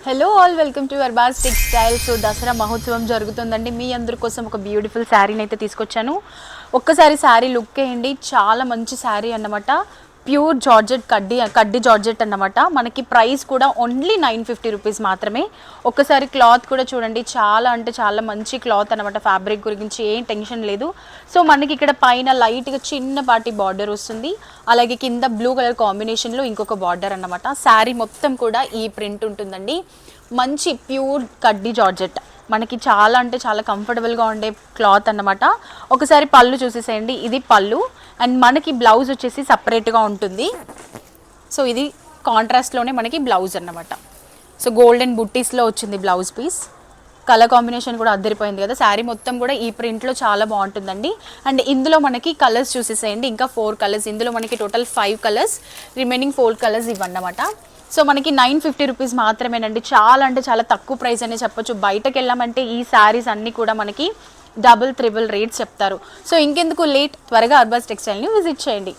Hello all, welcome to Arbaz textile. So Dasara మహోత్సవం జరుగుతుందండి. మీ అందరి కోసం ఒక బ్యూటిఫుల్ శారీని అయితే తీసుకొచ్చాను. ఒక్కసారి శారీ లుక్ వేయండి, చాలా మంచి శారీ అన్నమాట. ప్యూర్ జార్జెట్ కడ్డీ జార్జెట్ అన్నమాట. మనకి ప్రైస్ కూడా ఓన్లీ 950 రూపీస్ మాత్రమే. ఒక్కసారి క్లాత్ కూడా చూడండి, చాలా అంటే చాలా మంచి క్లాత్ అన్నమాట. ఫ్యాబ్రిక్ గురించి ఏం టెన్షన్ లేదు. సో మనకి ఇక్కడ పైన లైట్గా చిన్నపాటి బార్డర్ వస్తుంది, అలాగే కింద బ్లూ కలర్ కాంబినేషన్లో ఇంకొక బార్డర్ అన్నమాట. శారీ మొత్తం కూడా ఈ ప్రింట్ ఉంటుందండి. మంచి ప్యూర్ కడ్డీ జార్జెట్, మనకి చాలా అంటే చాలా కంఫర్టబుల్గా ఉండే క్లాత్ అన్నమాట. ఒకసారి పళ్ళు చూసేసేయండి, ఇది పళ్ళు. అండ్ మనకి బ్లౌజ్ వచ్చేసి సపరేట్గా ఉంటుంది. సో ఇది కాంట్రాస్ట్లోనే మనకి బ్లౌజ్ అన్నమాట. సో గోల్డెన్ బుట్టీస్లో వచ్చింది బ్లౌజ్ పీస్. కలర్ కాంబినేషన్ కూడా అద్దరిపోయింది కదా. శారీ మొత్తం కూడా ఈ ప్రింట్లో చాలా బాగుంటుందండి. అండ్ ఇందులో మనకి కలర్స్ చూసేసేయండి, ఇంకా 4 కలర్స్. ఇందులో మనకి టోటల్ 5 కలర్స్, రిమైనింగ్ 4 కలర్స్ ఇవన్నమాట. సో మనకి 950 రూపీస్ మాత్రమేనండి. చాలా అంటే చాలా తక్కువ ప్రైస్ అనే చెప్పొచ్చు. బయటకు వెళ్ళామంటే ఈ శారీస్ అన్నీ కూడా మనకి డబుల్ త్రిబుల్ రేట్స్ చెప్తారు. సో ఇంకెందుకు లేట్, త్వరగా అర్బాస్ టెక్స్టైల్ని విజిట్ చేయండి.